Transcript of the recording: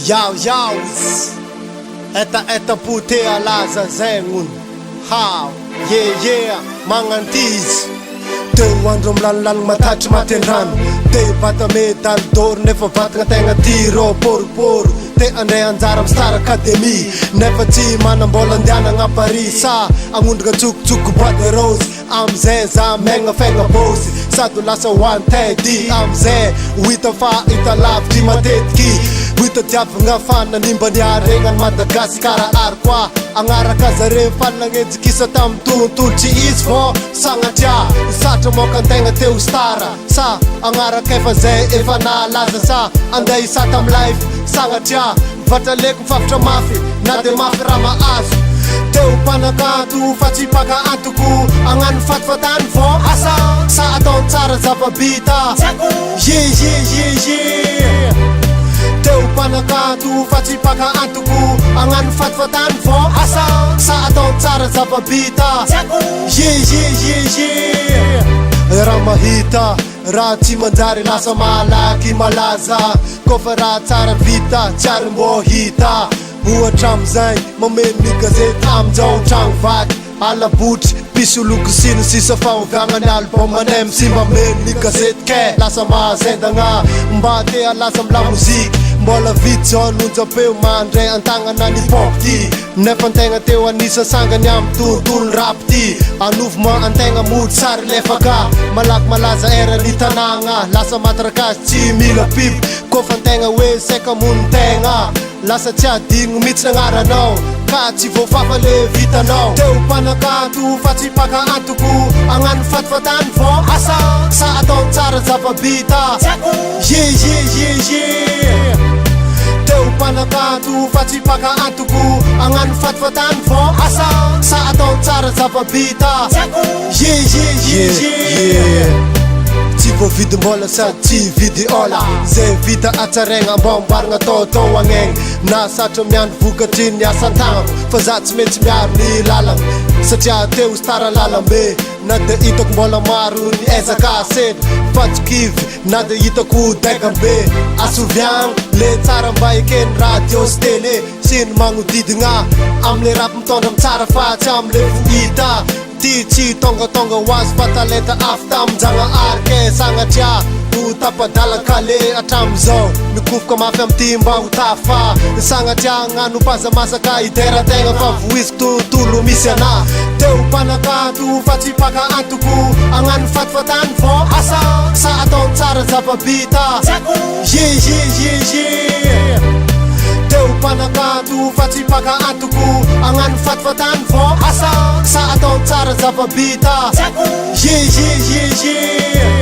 Yao yaos Eta putea laza zengun How yeah mangantiz Teo andro milalolalo matatry matendrano Te bata medal d'or nefa vatagna tegna tiro poruporo Te andray anjara amy Star Academy Nefa tsy manambola andianagna à Paris Sa agnondraka tsokotsoko bois de rose Amizay za megna fegna bosy Sady lasa hoantedy Amizay hita fa hita lavitry matetiky Hita tiavagna fananimbany aregnany Madagasikara ary koa Agnaraka zare fanagnejakisa tamy tontolo tsy izy fô sagnatria Satra moka antegna teo stara Sa agnaraka efa zay efa nalaza Sa anday isa tamy life sagnatria Vatraleko mifafitra mafy na de mafy raha mahazo Teo mpanakanto fa tsy paka antoko Agnano fatifatany vao asa Sa atao tsara zava-bita Yeah Teo mpanakanto fa tsy paka antoko Agnano fatifatany vao asa Sa atao tsara zava-bita Yeah Raha mahita raha tsy manjary lasa malaky malaza Kofa raha tsara vita tsary mbô hita Ohatra amizay mameno ny gazety amizao tragno vaky Alabotry piso loko sino sisa faoviagna ny album anem Sy mameno ny gazety ke lasa mahazendagna Mba te alaza amla moziky Mbola vity zao nonjapeo mandray antagnana ny pop ty Nefa antegna teo anisa sangany amy tontolo rap ty Anovo ma antegna mody sary lefaka Malaky malaza era ny tanagna Lasa matarakazy tsy mila pipo Kofa antegna hoe seka monon-tegna Lasa tsy adigno mitsy nagnaranao Ka tsy voafafa le vitanao Teo mpanakanto fa tsy paka antoko Agnano fatifatany vao asa Sa atao tsara zava-bita Yeah Teo mpanakanto fa tsy paka antoko Agnano fatifatany vao asa Sa atao tsara zava-bita Yeah Tsy voavidy mbola sady tsy vidy ola Zay vita atsaregna ambambaragna tao agnegny Na satra miandro vokatry ny asan-tagna Fa za tsy maintsy miaro ny lalagna Satria teo stara lalambe Na de hitako mbola maro ny ezaka sena Fatokivy na de hitako daigambe Asoviagna le tsara mba ekeny radio sy télé Sy ny magnodidigna Amle rap mitondra mitsara fa tsy amle vohita Ty tsy tonga hoazy fa talenta afta aminjagna arike Sagnatria ho tapadala kale atramizao Mikofoka mafy amty mba ho tafa Sagnatria gnano pazamasaka idera-tegna Fa voiziko tontolo misy ana Teo mpanakanto fa tsy paka antoko Agnano fatifatany vao asa Sa atao tsara zava-bita Yeah Teo mpanakanto fa tsy paka antoko Agnano fatifatany vao asa Sa atao tsara zava-bita Yeah